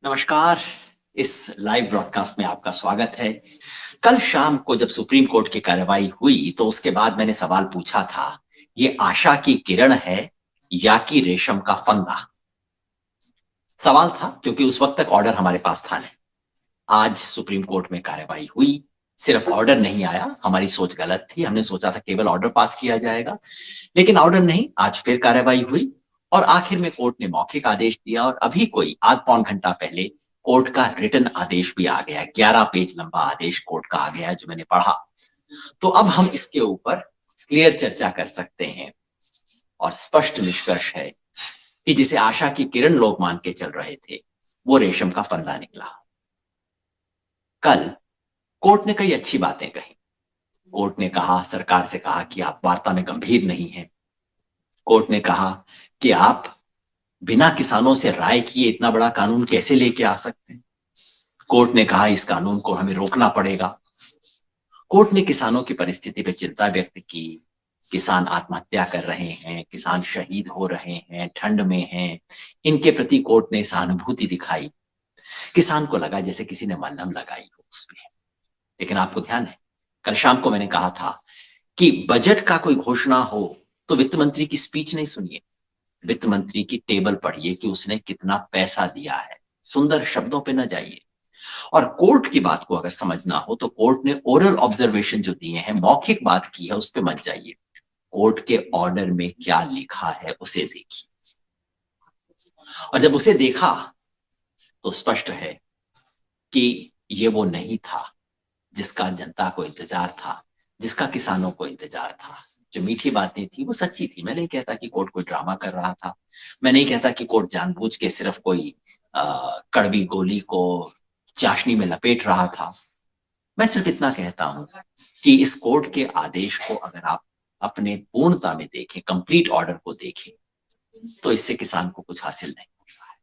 नमस्कार। इस live broadcast में आपका स्वागत है। कल शाम को जब सुप्रीम कोर्ट की कार्रवाई हुई तो उसके बाद मैंने सवाल पूछा था, ये आशा की किरण है या कि रेशम का फंदा? सवाल था क्योंकि उस वक्त तक ऑर्डर हमारे पास था नहीं। आज सुप्रीम कोर्ट में कार्रवाई हुई, सिर्फ ऑर्डर नहीं आया। हमारी सोच गलत थी, हमने सोचा था केवल ऑर्डर पास किया जाएगा, लेकिन ऑर्डर नहीं, आज फिर कार्रवाई हुई और आखिर में कोर्ट ने मौखिक आदेश दिया और अभी कोई आध पौन घंटा पहले कोर्ट का रिटन आदेश भी आ गया। 11 पेज लंबा आदेश कोर्ट का आ गया जो मैंने पढ़ा। तो अब हम इसके ऊपर क्लियर चर्चा कर सकते हैं और स्पष्ट निष्कर्ष है कि जिसे आशा की किरण लोग मान के चल रहे थे वो रेशम का फंदा निकला। कल कोर्ट ने कई अच्छी बातें कही। कोर्ट ने कहा, सरकार से कहा कि आप वार्ता में गंभीर नहीं हैं। कोर्ट ने कहा कि आप बिना किसानों से राय किए इतना बड़ा कानून कैसे लेके आ सकते हैं। कोर्ट ने कहा इस कानून को हमें रोकना पड़ेगा। कोर्ट ने किसानों की परिस्थिति पे चिंता व्यक्त की। किसान आत्महत्या कर रहे हैं, किसान शहीद हो रहे हैं, ठंड में हैं, इनके प्रति कोर्ट ने सहानुभूति दिखाई। किसान को लगा जैसे किसी ने मलहम लगाई हो उसमें। लेकिन आपको ध्यान है, कल शाम को मैंने कहा था कि बजट का कोई घोषणा हो तो वित्त मंत्री की स्पीच नहीं सुनिए, वित्त मंत्री की टेबल पढ़िए कि उसने कितना पैसा दिया है। सुंदर शब्दों पे न जाइए। और कोर्ट की बात को अगर समझना हो तो कोर्ट ने ओरल ऑब्जर्वेशन जो दिए हैं, मौखिक बात की है, उस पे मत जाइए। कोर्ट के ऑर्डर में क्या लिखा है उसे देखिए। और जब उसे देखा तो स्पष्ट है कि ये वो नहीं था जिसका जनता को इंतजार था, जिसका किसानों को इंतजार था। जो मीठी बातें थी वो सच्ची थी। मैं नहीं कहता कि कोर्ट कोई ड्रामा कर रहा था, मैं नहीं कहता कि कोर्ट जानबूझ के सिर्फ कोई कड़वी गोली को चाशनी में लपेट रहा था। मैं सिर्फ इतना कहता हूं कि इस कोर्ट के आदेश को अगर आप अपने पूर्णता में देखें, कंप्लीट ऑर्डर को देखें, तो इससे किसान को कुछ हासिल नहीं होता है।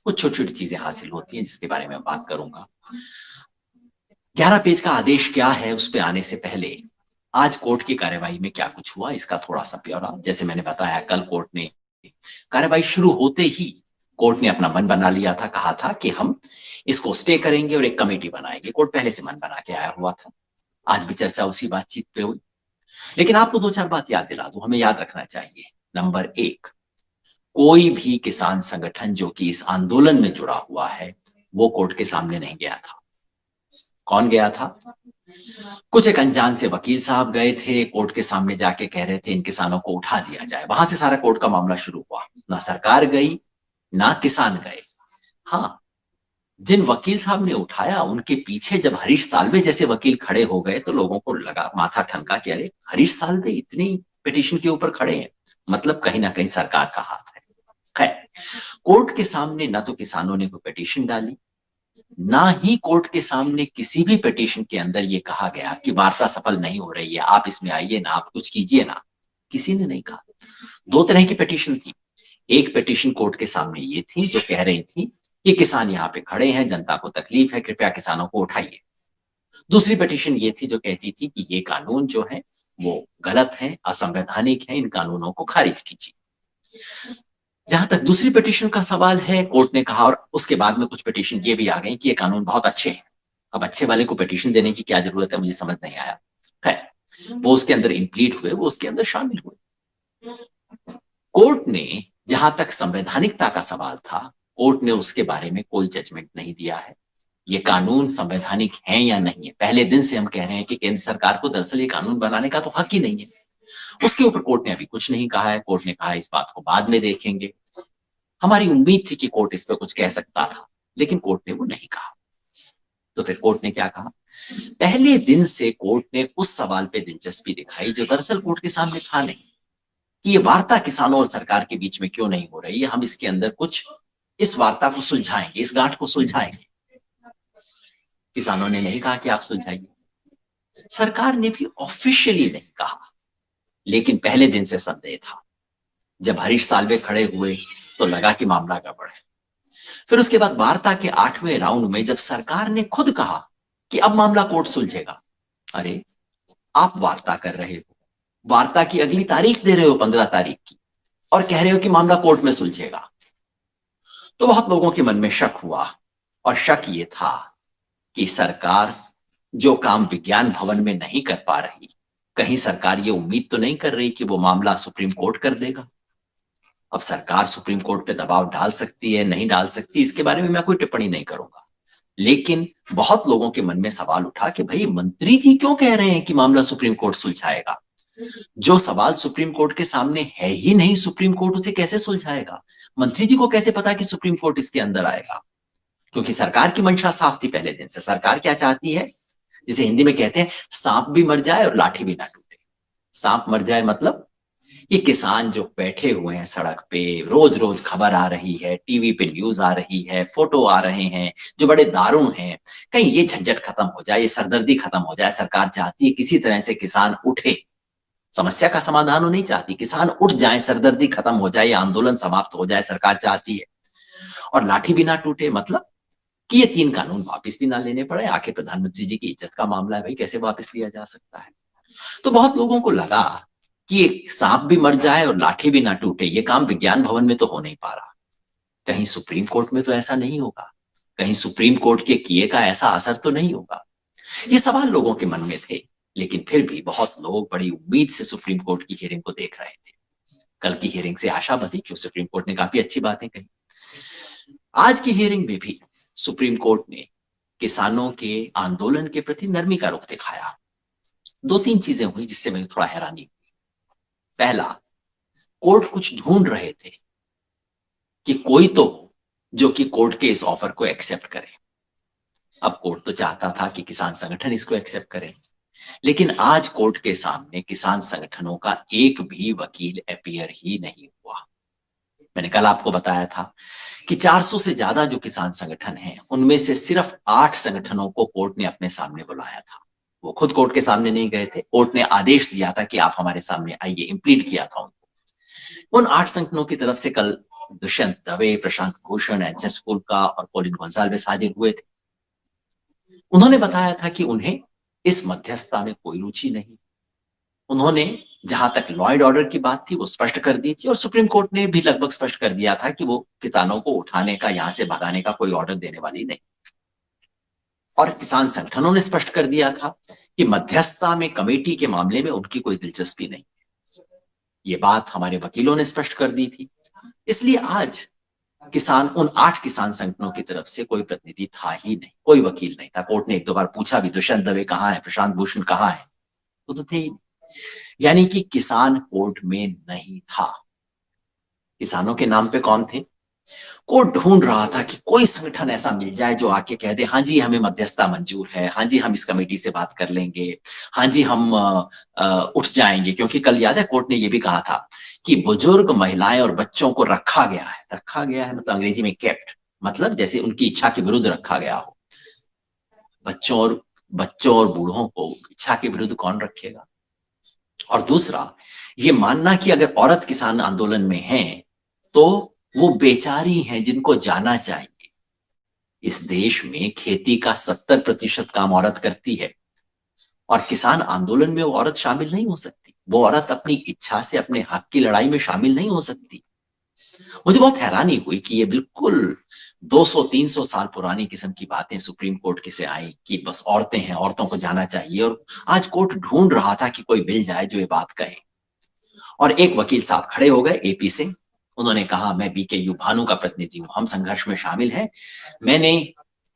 कुछ छोटी छोटी चीजें हासिल होती हैं जिसके बारे में बात करूंगा। 11 पेज का आदेश क्या है उस पर आने से पहले आज कोर्ट की कार्यवाही में क्या कुछ हुआ इसका थोड़ा सा ब्यौरा। जैसे मैंने बताया, कल कोर्ट ने कार्यवाही शुरू होते ही कोर्ट ने अपना मन बना लिया था। कहा था कि हम इसको स्टे करेंगे और एक कमेटी बनाएंगे। कोर्ट पहले से मन बना के आया हुआ था। आज भी चर्चा उसी बातचीत पे हुई। लेकिन आपको दो चार बात याद दिला दूं, हमें याद रखना चाहिए। नंबर एक, कोई भी किसान संगठन जो कि इस आंदोलन में जुड़ा हुआ है वो कोर्ट के सामने नहीं गया था। कौन गया था? कुछ एक अनजान से वकील साहब गए थे, कोर्ट के सामने जाके कह रहे थे इन किसानों को उठा दिया जाए। वहां से सारा कोर्ट का मामला शुरू हुआ। ना सरकार गई ना किसान गए। हाँ, जिन वकील साहब ने उठाया उनके पीछे जब हरीश साल्वे जैसे वकील खड़े हो गए तो लोगों को लगा, माथा ठनका कि अरे हरीश साल्वे इतनी पिटीशन के ऊपर खड़े हैं, मतलब कहीं ना कहीं सरकार का हाथ है। खैर, कोर्ट के सामने ना तो किसानों ने कोई पिटीशन डाली, ना ही कोर्ट के सामने किसी भी पिटीशन के अंदर ये कहा गया कि वार्ता सफल नहीं हो रही है, आप इसमें आइए ना, आप कुछ कीजिए ना। किसी ने नहीं कहा। दो तरह की पिटीशन थी। एक पिटीशन कोर्ट के सामने ये थी जो कह रही थी कि किसान यहाँ पे खड़े हैं, जनता को तकलीफ है, कृपया किसानों को उठाइए। दूसरी पिटीशन ये थी जो कहती थी कि ये कानून जो है वो गलत है, असंवैधानिक है, इन कानूनों को खारिज कीजिए। जहां तक दूसरी पिटीशन का सवाल है, कोर्ट ने कहा, और उसके बाद में कुछ पिटीशन ये भी आ गई कि ये कानून बहुत अच्छे हैं। अब अच्छे वाले को पिटीशन देने की क्या जरूरत है, मुझे समझ नहीं आया। खैर, वो उसके अंदर इंप्लीड हुए, वो उसके अंदर शामिल हुए। कोर्ट ने जहां तक संवैधानिकता का सवाल था, कोर्ट ने उसके बारे में कोई जजमेंट नहीं दिया है। ये कानून संवैधानिक है या नहीं है, पहले दिन से हम कह रहे हैं कि केंद्र सरकार को दरअसल ये कानून बनाने का तो हक ही नहीं है। उसके ऊपर कोर्ट ने अभी कुछ नहीं कहा है। कोर्ट ने कहा इस बात को बाद में देखेंगे। हमारी उम्मीद थी कि कोर्ट इस पर कुछ कह सकता था, लेकिन कोर्ट ने वो नहीं कहा। तो फिर कोर्ट ने क्या कहा? पहले दिन से कोर्ट ने उस सवाल पे दिलचस्पी दिखाई जो दरअसल कोर्ट के सामने था नहीं, कि ये वार्ता किसानों और सरकार के बीच में क्यों नहीं हो रही है। हम इसके अंदर कुछ इस वार्ता को सुलझाएंगे, इस गांठ को सुलझाएंगे। किसानों ने नहीं कहा कि आप सुलझाइए, सरकार ने भी ऑफिशियली नहीं कहा, लेकिन पहले दिन से संदेह था। जब हरीश साल्वे खड़े हुए तो लगा कि मामला गड़बड़ है। फिर उसके बाद वार्ता के 8वें राउंड में जब सरकार ने खुद कहा कि अब मामला कोर्ट सुलझेगा, अरे आप वार्ता कर रहे हो, वार्ता की अगली तारीख दे रहे हो 15 तारीख की, और कह रहे हो कि मामला कोर्ट में सुलझेगा। तो बहुत लोगों के मन में शक हुआ और शक ये था कि सरकार जो काम विज्ञान भवन में नहीं कर पा रही, कहीं सरकार ये उम्मीद तो नहीं कर रही कि वो मामला सुप्रीम कोर्ट कर देगा। अब सरकार सुप्रीम कोर्ट पे दबाव डाल सकती है, नहीं डाल सकती, इसके बारे में मैं कोई टिप्पणी नहीं करूंगा। लेकिन बहुत लोगों के मन में सवाल उठा कि भाई मंत्री जी क्यों कह रहे हैं कि मामला सुप्रीम कोर्ट सुलझाएगा? जो सवाल सुप्रीम कोर्ट के सामने है ही नहीं, सुप्रीम कोर्ट उसे कैसे सुलझाएगा? मंत्री जी को कैसे पता कि सुप्रीम कोर्ट इसके अंदर आएगा? क्योंकि सरकार की मंशा साफ थी पहले दिन से। सरकार क्या चाहती है, जिसे हिंदी में कहते हैं सांप भी मर जाए और लाठी भी ना टूटे। सांप मर जाए मतलब ये किसान जो बैठे हुए हैं सड़क पे, रोज रोज खबर आ रही है, टीवी पे न्यूज आ रही है, फोटो आ रहे हैं जो बड़े दारुण हैं, कहीं ये झंझट खत्म हो जाए, ये सरदर्दी खत्म हो जाए। सरकार चाहती है किसी तरह से किसान उठे, समस्या का समाधान वो नहीं चाहती, किसान उठ जाए, सरदर्दी खत्म हो जाए, आंदोलन समाप्त हो जाए, सरकार चाहती है। और लाठी भी ना टूटे मतलब कि ये 3 कानून वापस भी ना लेने पड़े। आखिर प्रधानमंत्री जी की इज्जत का मामला है भाई, कैसे वापस लिया जा सकता है? तो बहुत लोगों को लगा कि एक सांप भी मर जाए और लाठी भी ना टूटे, ये काम विज्ञान भवन में तो हो नहीं पा रहा, कहीं सुप्रीम कोर्ट में तो ऐसा नहीं होगा, कहीं सुप्रीम कोर्ट के किए का ऐसा असर तो नहीं होगा। ये सवाल लोगों के मन में थे, लेकिन फिर भी बहुत लोग बड़ी उम्मीद से सुप्रीम कोर्ट की हियरिंग को देख रहे थे। कल की हियरिंग से आशा बंधी कि सुप्रीम कोर्ट ने काफी अच्छी बातें कही। आज की हियरिंग में भी सुप्रीम कोर्ट ने किसानों के आंदोलन के प्रति नरमी का रुख दिखाया। 2-3 चीजें हुई जिससे मैं थोड़ा हैरानी हुई। पहला, कोर्ट कुछ ढूंढ रहे थे कि कोई तो जो कि कोर्ट के इस ऑफर को एक्सेप्ट करे। अब कोर्ट तो चाहता था कि किसान संगठन इसको एक्सेप्ट करें, लेकिन आज कोर्ट के सामने किसान संगठनों का एक भी वकील अपीयर ही नहीं हुआ। मैंने कल आपको बताया था कि 400 से ज्यादा जो किसान संगठन हैं, उनमें से सिर्फ 8 संगठनों को कोर्ट ने अपने सामने बुलाया था। वो खुद कोर्ट के सामने नहीं गए थे, कोर्ट ने आदेश दिया था कि आप हमारे सामने आइए, इम्प्लीड किया था उनको। उन 8 संगठनों की तरफ से कल दुष्यंत दवे, प्रशांत भूषण, एच.एस. फुल्का और पॉलिन गोंसाल्विस हाजिर हुए थे। उन्होंने बताया था कि उन्हें इस मध्यस्थता में कोई रुचि नहीं। उन्होंने जहां तक लॉ एंड ऑर्डर की बात थी वो स्पष्ट कर दी थी, और सुप्रीम कोर्ट ने भी लगभग स्पष्ट कर दिया था कि वो किसानों को उठाने का, यहां से भगाने का कोई ऑर्डर देने वाली नहीं। और किसान संगठनों ने स्पष्ट कर दिया था कि मध्यस्थता में कमेटी के मामले में उनकी कोई दिलचस्पी नहीं। ये बात हमारे वकीलों ने स्पष्ट कर दी थी। इसलिए आज उन 8 किसान संगठनों की तरफ से कोई प्रतिनिधि था ही नहीं, कोई वकील नहीं था। कोर्ट ने 1-2 बार पूछा भी, दुष्यंत दवे कहाँ है, प्रशांत भूषण कहाँ है, तो थे ही। यानी कि किसान कोर्ट में नहीं था। किसानों के नाम पे कौन थे? कोर्ट ढूंढ रहा था कि कोई संगठन ऐसा मिल जाए जो आके कह दे हाँ जी हमें मध्यस्थता मंजूर है, हाँ जी हम इस कमेटी से बात कर लेंगे, हाँ जी हम उठ जाएंगे। क्योंकि कल याद है कोर्ट ने यह भी कहा था कि बुजुर्ग, महिलाएं और बच्चों को रखा गया है। रखा गया है मतलब अंग्रेजी में केप्ट, मतलब जैसे उनकी इच्छा के विरुद्ध रखा गया हो। बच्चों और बूढ़ों को इच्छा के विरुद्ध कौन रखेगा? और दूसरा, ये मानना कि अगर औरत किसान आंदोलन में है तो वो बेचारी हैं जिनको जाना चाहिए। इस देश में खेती का 70% काम औरत करती है, और किसान आंदोलन में वो औरत शामिल नहीं हो सकती। वो औरत अपनी इच्छा से अपने हक की लड़ाई में शामिल नहीं हो सकती। मुझे बहुत हैरानी हुई कि ये बिल्कुल 200-300 साल पुरानी किस्म की बातें सुप्रीम कोर्ट की से आई कि बस औरतें हैं, औरतों को जाना चाहिए। और आज कोर्ट ढूंढ रहा था कि कोई मिल जाए जो ये बात कहे। और एक वकील साहब खड़े हो गए, एपी सिंह। उन्होंने कहा मैं बीकेयू भानु का प्रतिनिधि हूं, हम संघर्ष में शामिल हैं। मैंने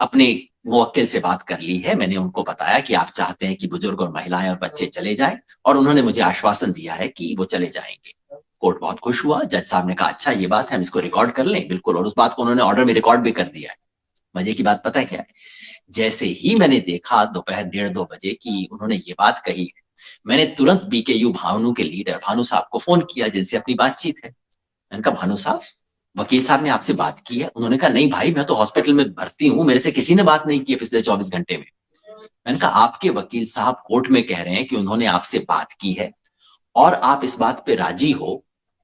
अपने मुवक्किल से बात कर ली है, मैंने उनको बताया कि आप चाहते हैं कि बुजुर्ग और महिलाएं और बच्चे चले जाएं, और उन्होंने मुझे आश्वासन दिया है कि वो चले जाएंगे। कोर्ट बहुत खुश हुआ। जज साहब ने कहा अच्छा ये बात है, हम इसको रिकॉर्ड कर लें। बिल्कुल, और उस बात को उन्होंने ऑर्डर में रिकॉर्ड भी कर दिया है। मजे की बात पता है क्या है? जैसे ही मैंने देखा दोपहर 1:30-2 बजे की उन्होंने ये बात कही है, मैंने तुरंत बीकेयू भानु के लीडर भानु साहब को फोन किया जिनसे अपनी बातचीत है। मैंने कहा भानु साहब, वकील साहब ने आपसे बात की है? उन्होंने कहा नहीं भाई, मैं तो हॉस्पिटल में भर्ती हूं, मेरे से किसी ने बात नहीं की है पिछले 24 घंटे में। मैंने कहा आपके वकील साहब कोर्ट में कह रहे हैं कि उन्होंने आपसे बात की है और आप इस बात पे राजी हो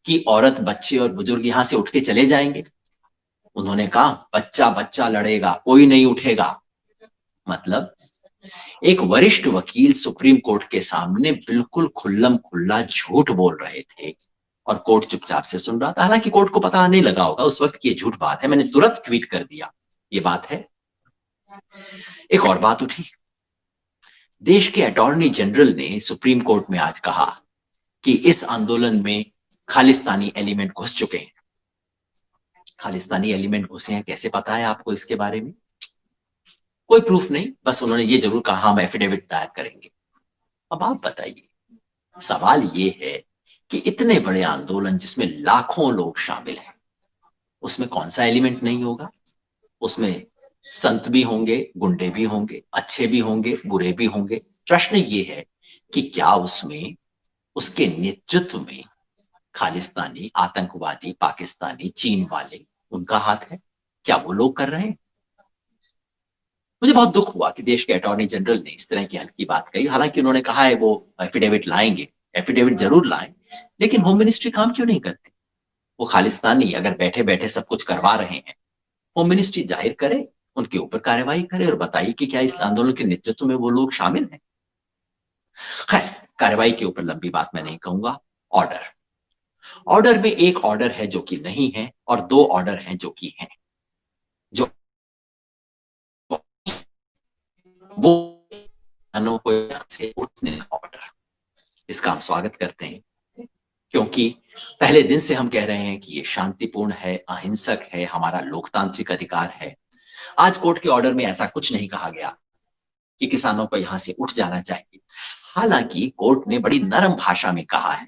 कि औरत, बच्चे और बुजुर्ग यहां से उठ के चले जाएंगे? उन्होंने कहा बच्चा बच्चा लड़ेगा, कोई नहीं उठेगा। मतलब एक वरिष्ठ वकील सुप्रीम कोर्ट के सामने बिल्कुल खुल्लम खुल्ला झूठ बोल रहे थे, और कोर्ट चुपचाप से सुन रहा था। हालांकि कोर्ट को पता नहीं लगा होगा उस वक्त की ये झूठ बात है। मैंने तुरंत ट्वीट कर दिया ये बात है, एक और बात उठी, देश के अटॉर्नी जनरल ने सुप्रीम कोर्ट में आज कहा कि इस आंदोलन में खालिस्तानी एलिमेंट घुस चुके हैं। खालिस्तानी एलिमेंट घुसे हैं, कैसे पता है आपको इसके बारे में? कोई प्रूफ नहीं, बस उन्होंने ये जरूर कहा हम एफिडेविट दायर करेंगे। अब आप बताइए, सवाल ये है कि इतने बड़े आंदोलन जिसमें लाखों लोग शामिल हैं, उसमें कौन सा एलिमेंट नहीं होगा? उसमें संत भी होंगे, गुंडे भी होंगे, अच्छे भी होंगे, बुरे भी होंगे। प्रश्न ये है कि क्या उसमें उसके नेतृत्व में खालिस्तानी आतंकवादी पाकिस्तानी चीन वाले उनका हाथ है? क्या वो लोग कर रहे हैं? मुझे बहुत दुख हुआ कि देश के अटॉर्नी जनरल ने इस तरह की बात कही। हालांकि उन्होंने कहा है वो एफिडेविट लाएंगे, एफिडेविट जरूर लाएं, लेकिन होम मिनिस्ट्री काम क्यों नहीं करती? वो खालिस्तानी अगर बैठे बैठे सब कुछ करवा रहे हैं, होम मिनिस्ट्री जाहिर करे, उनके ऊपर कार्रवाई करे और बताइए कि क्या इस आंदोलन के नेतृत्व में वो लोग शामिल हैं। खैर, कार्रवाई के ऊपर लंबी बात मैं नहीं कहूंगा। ऑर्डर, ऑर्डर में एक ऑर्डर है जो कि नहीं है और दो ऑर्डर हैं जो कि हैं। जो वो को यहां से उठने का ऑर्डर, इसका हम स्वागत करते हैं, क्योंकि पहले दिन से हम कह रहे हैं कि ये शांतिपूर्ण है, अहिंसक है, हमारा लोकतांत्रिक अधिकार है। आज कोर्ट के ऑर्डर में ऐसा कुछ नहीं कहा गया कि किसानों को यहां से उठ जाना चाहिए। हालांकि कोर्ट ने बड़ी नरम भाषा में कहा है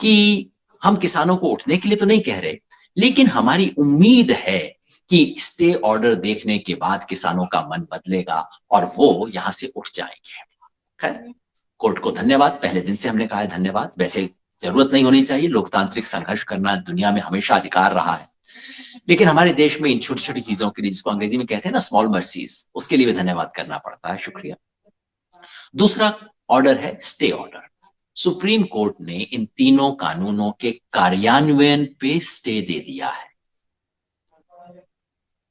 कि हम किसानों को उठने के लिए तो नहीं कह रहे, लेकिन हमारी उम्मीद है कि स्टे ऑर्डर देखने के बाद किसानों का मन बदलेगा और वो यहां से उठ जाएंगे। खैर, कोर्ट को धन्यवाद, पहले दिन से हमने कहा है धन्यवाद। वैसे जरूरत नहीं होनी चाहिए, लोकतांत्रिक संघर्ष करना दुनिया में हमेशा अधिकार रहा है, लेकिन हमारे देश में इन छोटी छोटी चीजों के लिए, जिसको अंग्रेजी में कहते हैं ना स्मॉल मर्सीज, उसके लिए भी धन्यवाद करना पड़ता है। शुक्रिया। दूसरा ऑर्डर है स्टे ऑर्डर। सुप्रीम कोर्ट ने इन तीनों कानूनों के कार्यान्वयन पे स्टे दे दिया है।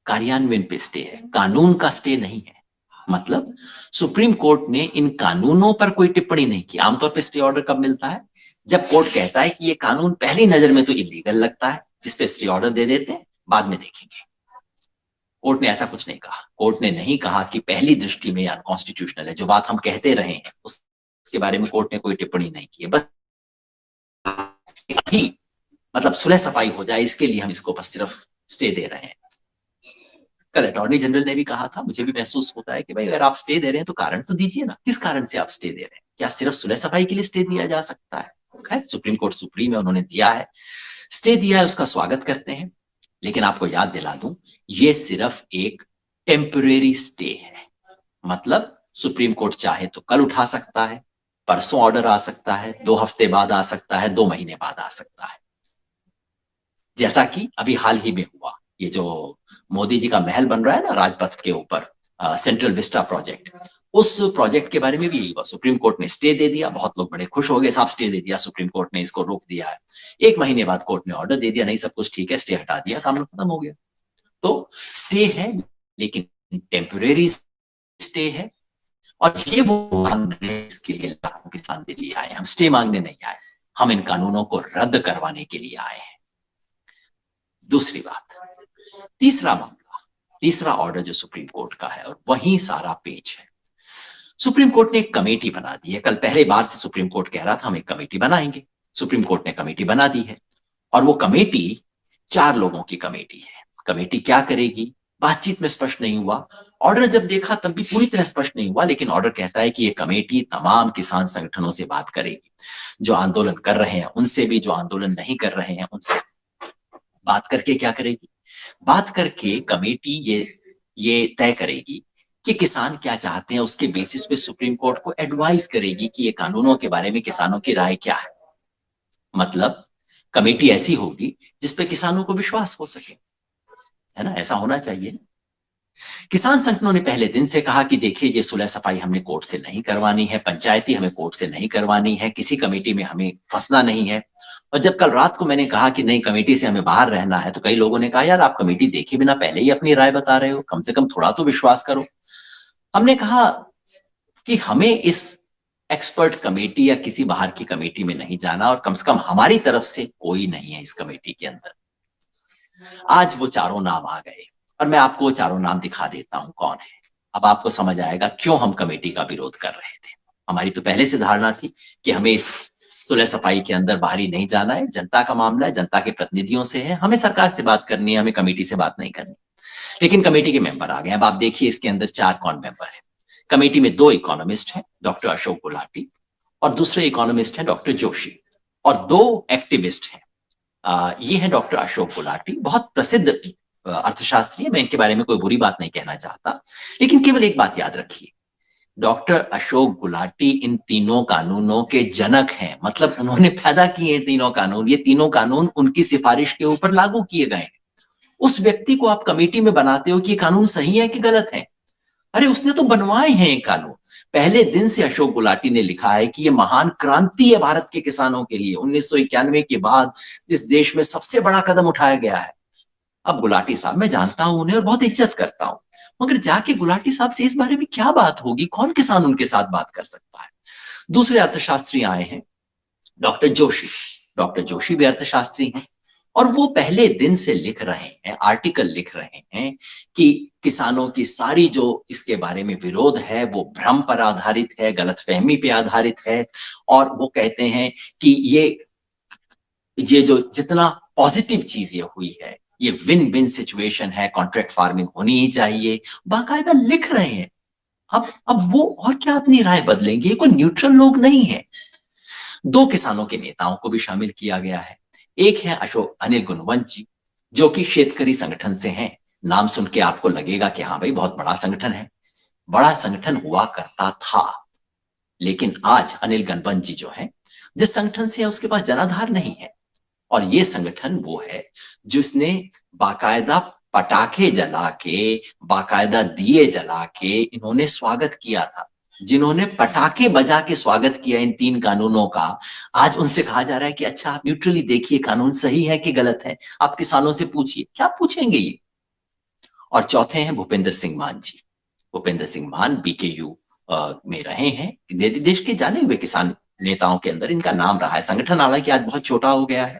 कार्यान्वयन पे स्टे है, कानून का स्टे नहीं है। मतलब सुप्रीम कोर्ट ने इन कानूनों पर कोई टिप्पणी नहीं की। आमतौर पर स्टे ऑर्डर कब मिलता है? जब कोर्ट कहता है कि ये कानून पहली नजर में तो इलीगल लगता है, जिसपे स्टे ऑर्डर दे देते हैं, बाद में देखेंगे। कोर्ट ने ऐसा कुछ नहीं कहा। कोर्ट ने नहीं कहा कि पहली दृष्टि में अनकॉन्स्टिट्यूशनल है, जो बात हम कहते रहे हैं उसके बारे में कोर्ट ने कोई टिप्पणी नहीं की है। बस ही मतलब सुलह सफाई हो जाए, इसके लिए हम इसको बस सिर्फ स्टे दे रहे हैं। कल अटॉर्नी जनरल ने भी कहा था, मुझे भी महसूस होता है कि भाई अगर आप स्टे दे रहे हैं तो कारण तो दीजिए ना, किस कारण से आप स्टे दे रहे हैं? क्या सिर्फ सुलह सफाई के लिए स्टे दिया जा सकता है? खैर, सुप्रीम कोर्ट सुप्रीम है, उन्होंने दिया है, स्टे दिया है, उसका स्वागत करते हैं। लेकिन आपको याद दिला दूं, ये सिर्फ एक टेम्परेरी स्टे है। मतलब सुप्रीम कोर्ट चाहे तो कल उठा सकता है, परसों ऑर्डर आ सकता है, 2 हफ्ते बाद आ सकता है, 2 महीने बाद आ सकता है, जैसा कि अभी हाल ही में हुआ। ये जो मोदी जी का महल बन रहा है ना राजपथ के ऊपर, सेंट्रल विस्टा प्रोजेक्ट, उस प्रोजेक्ट के बारे में भी यही हुआ। सुप्रीम कोर्ट ने स्टे दे दिया, बहुत लोग बड़े खुश हो गए, साहब स्टे दे दिया सुप्रीम कोर्ट ने, इसको रोक दिया है। 1 महीने बाद कोर्ट ने ऑर्डर दे दिया, नहीं सब कुछ ठीक है, स्टे हटा दिया, काम खत्म हो गया। तो स्टे है, लेकिन टेम्परेरी स्टे है। और ये वो इसके लिए लाखों किसान दिल्ली आए, हम स्टे मांगने नहीं आए, हम इन कानूनों को रद्द करवाने के लिए आए हैं। दूसरी बात, तीसरा मामला, तीसरा ऑर्डर जो सुप्रीम कोर्ट का है, और वही सारा पेच है। सुप्रीम कोर्ट ने एक कमेटी बना दी है। कल पहले बार से सुप्रीम कोर्ट कह रहा था हम एक कमेटी बनाएंगे। सुप्रीम कोर्ट ने कमेटी बना दी है, और वो कमेटी 4 लोगों की कमेटी है। कमेटी क्या करेगी, बातचीत में स्पष्ट नहीं हुआ। ऑर्डर जब देखा तब भी पूरी तरह स्पष्ट नहीं हुआ, लेकिन ऑर्डर कहता है कि ये कमेटी तमाम किसान संगठनों से बात करेगी, जो आंदोलन कर रहे हैं उनसे भी, जो आंदोलन नहीं कर रहे हैं उनसे। बात करके क्या करेगी? बात करके कमेटी ये तय करेगी कि किसान क्या चाहते हैं, उसके बेसिस पे सुप्रीम कोर्ट को एडवाइस करेगी कि ये कानूनों के बारे में किसानों की राय क्या है। मतलब कमेटी ऐसी होगी जिसपे किसानों को विश्वास हो सके, है ना? ऐसा होना चाहिए। किसान संगठनों ने पहले दिन से कहा कि देखिए, ये सुलह सफाई हमने कोर्ट से नहीं करवानी है, पंचायती हमें कोर्ट से नहीं करवानी है, किसी कमेटी में हमें फंसना नहीं है। और जब कल रात को मैंने कहा कि नहीं, कमेटी से हमें बाहर रहना है, तो कई लोगों ने कहा यार आप कमेटी देखे बिना पहले ही अपनी राय बता रहे हो, कम से कम थोड़ा तो विश्वास करो। हमने कहा कि हमें इस एक्सपर्ट कमेटी या किसी बाहर की कमेटी में नहीं जाना, और कम से कम हमारी तरफ से कोई नहीं है इस कमेटी के अंदर। आज वो चारों नाम आ गए, और मैं आपको वो चारों नाम दिखा देता हूं कौन है। अब आपको समझ आएगा क्यों हम कमेटी का विरोध कर रहे थे। हमारी तो पहले से धारणा थी कि हमें इस सुलह सफाई के अंदर बाहरी नहीं जाना है, जनता का मामला है, जनता के प्रतिनिधियों से है, हमें सरकार से बात करनी है, हमें कमेटी से बात नहीं करनी। लेकिन कमेटी के मेंबर आ गए। अब आप देखिए इसके अंदर 4 कौन मेंबर है। कमेटी में 2 इकोनॉमिस्ट हैं, डॉक्टर अशोक गुलाटी, और दूसरे इकोनॉमिस्ट हैं डॉक्टर जोशी, और 2 एक्टिविस्ट हैं। ये है डॉक्टर अशोक गुलाटी, बहुत प्रसिद्ध अर्थशास्त्री है। मैं इनके बारे में कोई बुरी बात नहीं कहना चाहता, लेकिन केवल एक बात याद रखिए, डॉक्टर अशोक गुलाटी इन तीनों कानूनों के जनक हैं। मतलब उन्होंने पैदा किए तीनों कानून, ये तीनों कानून उनकी सिफारिश के ऊपर लागू किए गए हैं। उस व्यक्ति को आप कमेटी में बनाते हो कि ये कानून सही है कि गलत है? अरे उसने तो बनवाए हैं ये कानून। पहले दिन से अशोक गुलाटी ने लिखा है कि ये महान क्रांति है भारत के किसानों के लिए। 1991 के बाद इस देश में सबसे बड़ा कदम उठाया गया है। अब गुलाटी साहब, मैं जानता हूं उन्हें और बहुत इज्जत करता हूं, मगर जाके गुलाटी साहब से इस बारे में क्या बात होगी? कौन किसान उनके साथ बात कर सकता है? दूसरे अर्थशास्त्री आए हैं डॉक्टर जोशी। डॉक्टर जोशी भी अर्थशास्त्री हैं, और वो पहले दिन से लिख रहे हैं, आर्टिकल लिख रहे हैं कि किसानों की सारी जो इसके बारे में विरोध है वो भ्रम पर आधारित है, गलतफहमी पे आधारित है। और वो कहते हैं कि ये जो जितना पॉजिटिव चीज ये हुई है, ये विन विन सिचुएशन है, कॉन्ट्रैक्ट फार्मिंग होनी ही चाहिए, बाकायदा लिख रहे हैं। अब वो और क्या अपनी राय बदलेंगे? ये कोई न्यूट्रल लोग नहीं है। 2 किसानों के नेताओं को भी शामिल किया गया है। एक है अशोक अनिल गुणवंत जी, जो कि शेतकरी संगठन से हैं। नाम सुन के आपको लगेगा कि हाँ भाई बहुत बड़ा संगठन है, बड़ा संगठन हुआ करता था, लेकिन आज अनिल गुणवंत जी जो है, जिस संगठन से है उसके पास जनाधार नहीं है। और ये संगठन वो है जिसने बाकायदा पटाखे जला के, बाकायदा दिए जला के इन्होंने स्वागत किया था। जिन्होंने पटाखे बजा के स्वागत किया इन 3 कानूनों का, आज उनसे कहा जा रहा है कि अच्छा आप न्यूट्रली देखिए कानून सही है कि गलत है, आप किसानों से पूछिए। क्या पूछेंगे ये? और चौथे हैं भूपेंद्र सिंह मान जी। भूपेंद्र सिंह मान बीकेयू में रहे हैं, देश के जाने हुए किसान नेताओं के अंदर इनका नाम रहा है। संगठन हालांकि आज बहुत छोटा हो गया है।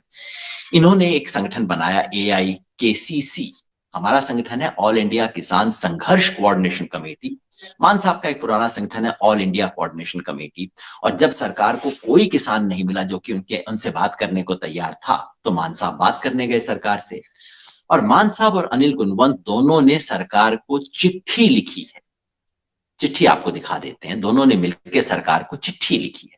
इन्होंने एक संगठन बनाया AIKCC, हमारा संगठन है ऑल इंडिया किसान संघर्ष कोऑर्डिनेशन कमेटी। मान साहब का एक पुराना संगठन है ऑल इंडिया कोऑर्डिनेशन कमेटी। और जब सरकार को कोई किसान नहीं मिला जो कि उनसे बात करने को तैयार था, तो मान साहब बात करने गए सरकार से, और मान साहब और अनिल गुणवंत दोनों ने सरकार को चिट्ठी लिखी है। चिट्ठी आपको दिखा देते हैं। दोनों ने मिलकर सरकार को चिट्ठी लिखी है,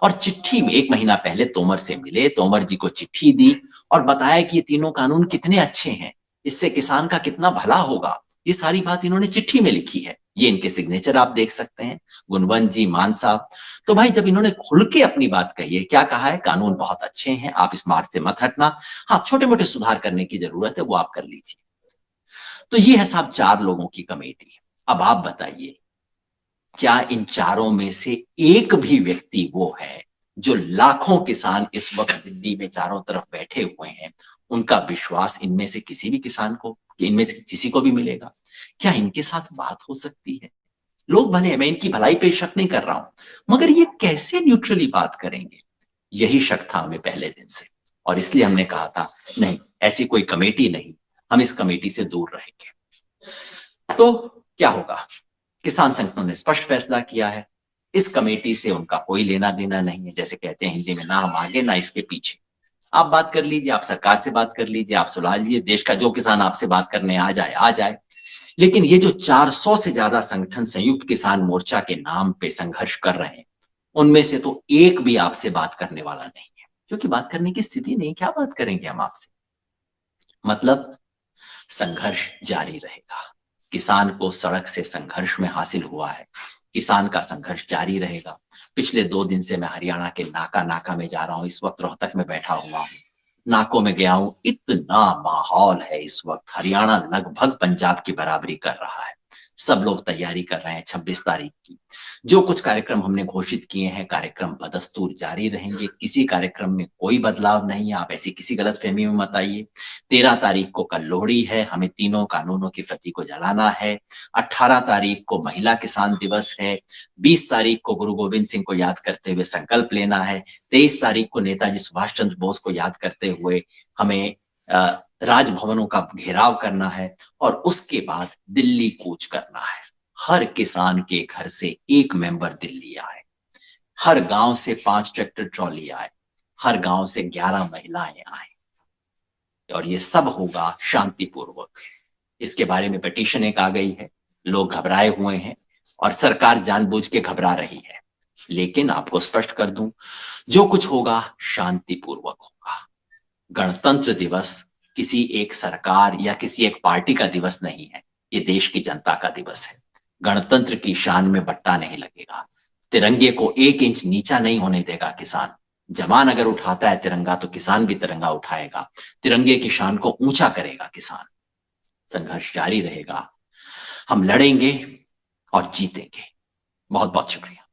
और चिट्ठी में 1 महीना पहले तोमर से मिले, तोमर जी को चिट्ठी दी और बताया कि ये तीनों कानून कितने अच्छे हैं, इससे किसान का कितना भला होगा। ये सारी बात इन्होंने चिट्ठी में लिखी है। ये इनके सिग्नेचर आप देख सकते हैं, गुणवंत जी, मान साहब। तो भाई जब इन्होंने खुल के अपनी बात कही है, क्या कहा है? कानून बहुत अच्छे हैं, आप इस मार्ग से मत हटना, हाँ छोटे मोटे सुधार करने की जरूरत है, वो आप कर लीजिए। तो ये है साहब 4 लोगों की कमेटी। अब आप बताइए, क्या इन चारों में से एक भी व्यक्ति वो है जो लाखों किसान इस वक्त दिल्ली में चारों तरफ बैठे हुए हैं, उनका विश्वास इनमें से किसी भी किसान को, इनमें से किसी को भी मिलेगा? क्या इनके साथ बात हो सकती है? लोग भले, मैं इनकी भलाई पे शक नहीं कर रहा हूं, मगर ये कैसे न्यूट्रली बात करेंगे? यही शक था हमें पहले दिन से, और इसलिए हमने कहा था नहीं, ऐसी कोई कमेटी नहीं, हम इस कमेटी से दूर रहेंगे। तो क्या होगा? किसान संगठनों ने स्पष्ट फैसला किया है, इस कमेटी से उनका कोई लेना देना नहीं है। जैसे कहते हैं हिंदी में, ना हम आगे ना इसके पीछे। आप बात कर लीजिए, आप सरकार से बात कर लीजिए, आप सुलझा लीजिए, देश का जो किसान आपसे बात करने आ जाए आ जाए। लेकिन ये जो 400 से ज्यादा संगठन संयुक्त किसान मोर्चा के नाम पे संघर्ष कर रहे हैं, उनमें से तो एक भी आपसे बात करने वाला नहीं है, क्योंकि बात करने की स्थिति नहीं। क्या बात करेंगे हम आपसे? मतलब संघर्ष जारी रहेगा। किसान को सड़क से संघर्ष में हासिल हुआ है, किसान का संघर्ष जारी रहेगा। पिछले 2 दिन से मैं हरियाणा के नाका नाका में जा रहा हूं, इस वक्त रोहतक में बैठा हुआ हूं, नाकों में गया हूं, इतना माहौल है इस वक्त। हरियाणा लगभग पंजाब की बराबरी कर रहा है। सब लोग तैयारी कर रहे हैं 26 तारीख की। जो कुछ कार्यक्रम हमने घोषित किए हैं, कार्यक्रम बदस्तूर जारी रहेंगे। किसी कार्यक्रम में कोई बदलाव नहीं है, आप ऐसी किसी गलतफहमी में मत आइए। 13 तारीख को कल लोहड़ी है, हमें तीनों कानूनों की प्रति को जलाना है। 18 तारीख को महिला किसान दिवस है। 20 तारीख को गुरु गोविंद सिंह को याद करते हुए संकल्प लेना है। 23 तारीख को नेताजी सुभाष चंद्र बोस को याद करते हुए हमें राजभवनों का घेराव करना है, और उसके बाद दिल्ली कूच करना है। हर किसान के घर से एक मेंबर दिल्ली आए, हर गांव से 5 ट्रैक्टर ट्रॉली आए, हर गांव से 11 महिलाएं आए, और ये सब होगा शांतिपूर्वक। इसके बारे में पिटीशन एक आ गई है, लोग घबराए हुए हैं और सरकार जानबूझ के घबरा रही है। लेकिन आपको स्पष्ट कर दूं, जो कुछ होगा शांतिपूर्वक होगा। गणतंत्र दिवस किसी एक सरकार या किसी एक पार्टी का दिवस नहीं है, ये देश की जनता का दिवस है। गणतंत्र की शान में बट्टा नहीं लगेगा, तिरंगे को 1 इंच नीचा नहीं होने देगा किसान। जवान अगर उठाता है तिरंगा तो किसान भी तिरंगा उठाएगा, तिरंगे की शान को ऊंचा करेगा किसान। संघर्ष जारी रहेगा, हम लड़ेंगे और जीतेंगे। बहुत बहुत शुक्रिया।